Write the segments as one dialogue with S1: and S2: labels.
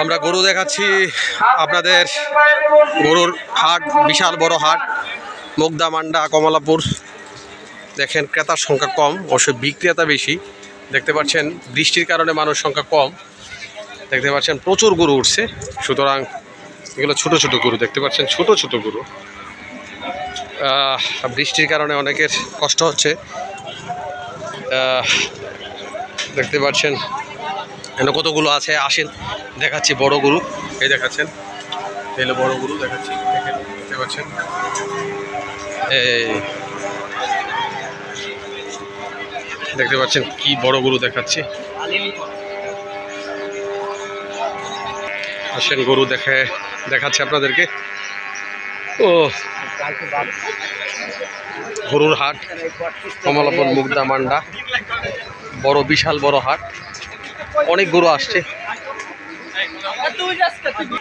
S1: আমরা গরু দেখাচ্ছি আপনাদের। গরুর হাট, বিশাল বড় হাট, মুগদা মান্ডা কমলাপুর। দেখেন ক্রেতার সংখ্যা কম, অবশ্য বিক্রেতা বেশি। দেখতে পাচ্ছেন বৃষ্টির কারণে মানুষ সংখ্যা কম। দেখতে পাচ্ছেন প্রচুর গরু উঠছে, সুতরাং এগুলো ছোট ছোট গরু। দেখতে পাচ্ছেন ছোট ছোট গরু। বৃষ্টির কারণে অনেকের কষ্ট হচ্ছে। দেখতে পাচ্ছেন এখানে কতগুলো আছে, আসেন দেখাচ্ছি বড় গরু। এই দেখাচ্ছেন, এগুলো বড় গরু দেখাচ্ছি। দেখতে পাচ্ছেন এই দেখতে পাচ্ছেন কি বড় গরু দেখাচ্ছি। আসেন গরু দেখাচ্ছি আপনাদেরকে। ও গরুর হাট, কমলাপুর মুগদা মান্ডা, বড় বিশাল বড় হাট। অনেক গরু আসছে,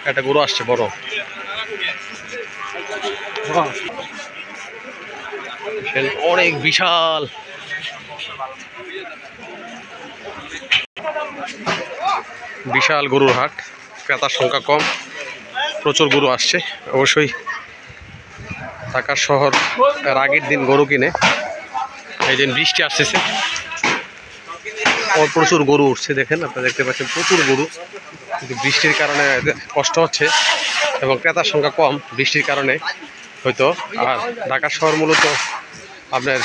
S1: একটা গরু আসছে বড়। অনেক বিশাল বিশাল গরুর হাট। ক্রেতার সংখ্যা কম, প্রচুর গরু আসছে। অবশ্যই ঢাকা শহর এর আগের দিন গরু কিনে, এই দিন বৃষ্টি আসতেছে, প্রচুর গরু উঠছে। দেখেন, আপনারা দেখতে পাচ্ছেন প্রচুর গরু, কিন্তু বৃষ্টির কারণে কষ্ট হচ্ছে এবং ক্রেতার সংখ্যা কম বৃষ্টির কারণে হয়তো। আর ঢাকা শহর মূলত আপনার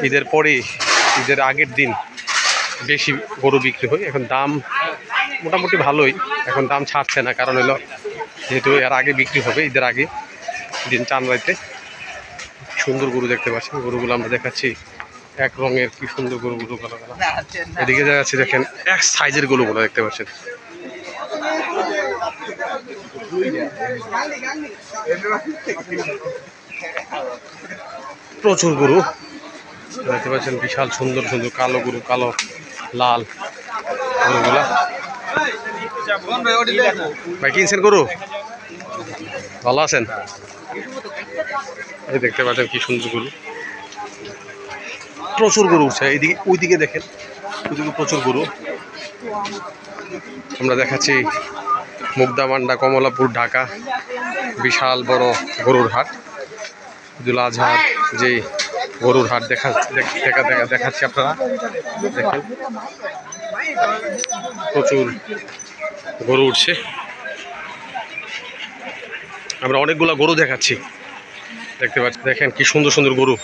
S1: ঈদের পরেই, ঈদের আগের দিন বেশি গরু বিক্রি হয়। এখন দাম মোটামুটি ভালোই, এখন দাম ছাড়ছে না, কারণ হলো যেহেতু এর আগে বিক্রি হবে, ঈদের আগে দিন চান রাইতে। সুন্দর গরু দেখতে পাচ্ছেন, গরুগুলো আমরা দেখাচ্ছি এক রঙের, কি সুন্দর গরুগুলো। এদিকে দেখাচ্ছি, দেখেন এক সাইজের গরুগুলো দেখতে পাচ্ছেন। প্রচুর গরু দেখতে পাচ্ছেন, বিশাল সুন্দর সুন্দর কালো গরু, কালো লাল গরুগুলা। ভাই কিনছেন গরু? ভালো আছেন? এই দেখতে পাচ্ছেন কি সুন্দর গরু, প্রচুর গরু উঠছে। এইদিকে, ওইদিকে দেখেন, ওইদিকে প্রচুর গরু। আমরা দেখাচ্ছি মুগদা মান্ডা, কমলাপুর, ঢাকা, বিশাল বড় গরুর হাট। ঈদুল আজহার যে গরুর হাট দেখাচ্ছি আপনারা। দেখেন প্রচুর গরু উঠছে। আমরা অনেকগুলো গরু দেখাচ্ছি, দেখতে পাচ্ছি। দেখেন কি সুন্দর সুন্দর গরু,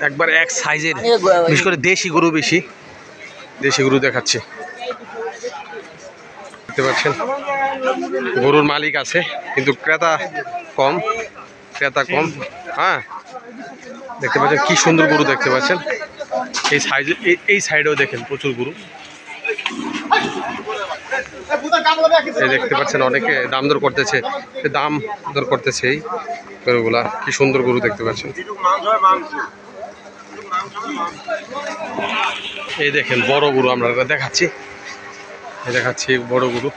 S1: একবার এক সাইজের, বিশেষ করে দেশি গরু, বেশি দেশি গরু দেখাচ্ছি। দেখতে পাচ্ছেন গরুর মালিক আছে, কিন্তু ক্রেতা কম। হ্যাঁ, দেখতে পাচ্ছেন কি সুন্দর গরু দেখতে পাচ্ছেন। এই সাইজে, এই সাইডেও দেখেন প্রচুর গরু। এই দেখতে পাচ্ছেন অনেকে দাম দর করতেছে, এই গরুগুলা। কি সুন্দর গরু দেখতে পাচ্ছেন। এই দেখেন বড় গরু আমরা দেখাচ্ছি, বড় গরু।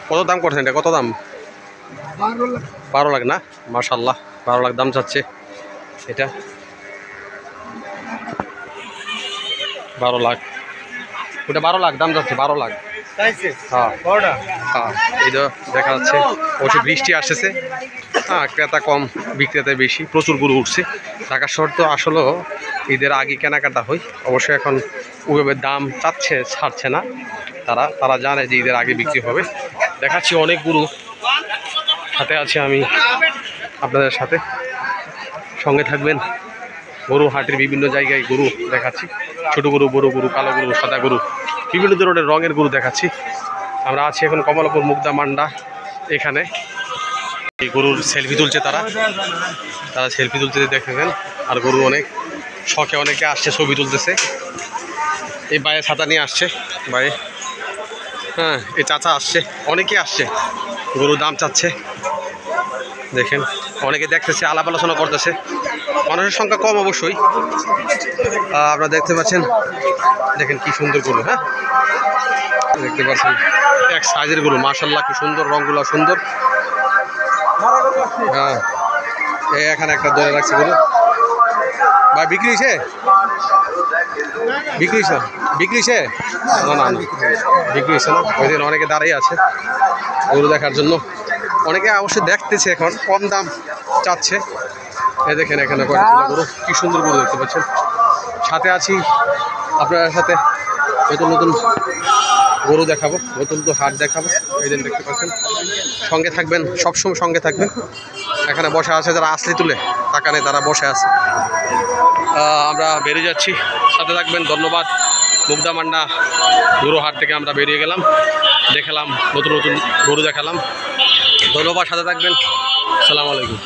S1: কত দাম করছেন এটা? কত দাম? 12 লাখ না? মাশাআল্লাহ, 12 লাখ দাম চাচ্ছে এটা। 12 লাখ, ওটা 12 লাখ দাম যাচ্ছে। 12 লাখ। হ্যাঁ, এই তো দেখা যাচ্ছে। অবশ্যই বৃষ্টি আসতেছে, হ্যাঁ, ক্রেতা কম বিক্রেতা বেশি, প্রচুর গরু উঠছে। ঢাকা শহর তো আসলে ঈদের আগে কেনাকাটা হয়। অবশ্যই এখন ওইভাবে দাম ছাড়ছে না। তারা জানে যে ঈদের আগে বিক্রি হবে। দেখাচ্ছি অনেক গরু, সাথে আছে আমি আপনাদের সাথে, সঙ্গে থাকবেন। গরু হাটের বিভিন্ন জায়গায় গরু দেখাচ্ছি, ছোট গরু, বড় গরু, কালো গরু, সাদা গরু, বিভিন্ন ধরনের রঙের গরু দেখাচ্ছি। আমরা আছি এখন কমলাপুর মুগদা মান্ডা। এখানে এই গরুর সেলফি তুলছে, তারা সেলফি তুলতে দেখেছেন। আর গরু অনেক শখে অনেকে আসছে, ছবি তুলতেছে। এই বাইরে ছাতা নিয়ে আসছে, বাইরে, হ্যাঁ, এই চাচা আসছে, অনেকে আসছে, গরুর দাম চাচ্ছে। দেখেন অনেকে দেখতেছে, আলাপ আলোচনা করতেছে। মানুষের সংখ্যা কম অবশ্যই, আপনারা দেখতে পাচ্ছেন। দেখেন কি সুন্দর গরু, হ্যাঁ, দেখতে পাচ্ছেন এক সাইজের গরু। মাশাআল্লাহ, কি সুন্দর, রংগুলো সুন্দর। হ্যাঁ, এখানে একটা ধরে রাখছে গরু। ভাই বিক্রি হয়েছে? বিক্রি হয়েছে? বিক্রি হয়েছে? না না না, বিক্রি হয়েছে না। ওই দিন অনেকে দাঁড়িয়ে আছে গরু দেখার জন্য। অনেকে অবশ্যই দেখতেছে, এখন কম দাম চাচ্ছে। এই দেখেন এখানে কয়েকগুলো গরু, কি সুন্দর গরু দেখতে পাচ্ছেন। সাথে আছি আপনার সাথে, নতুন নতুন গরু দেখাবো, নতুন নতুন হাট দেখাবো। এই দিন দেখতে পাচ্ছেন, সঙ্গে থাকবেন, সবসময় সঙ্গে থাকবেন। এখানে বসে আছে যারা আসলি তুলে টাকা নেই, তারা বসে আছে। আমরা বেরিয়ে যাচ্ছি, সাথে থাকবেন। ধন্যবাদ। মুগদা মান্ডা গরু হাট থেকে আমরা বেরিয়ে গেলাম, দেখালাম নতুন নতুন গরু দেখালাম। ধন্যবাদ, সাথে থাকবেন। আসসালামু আলাইকুম।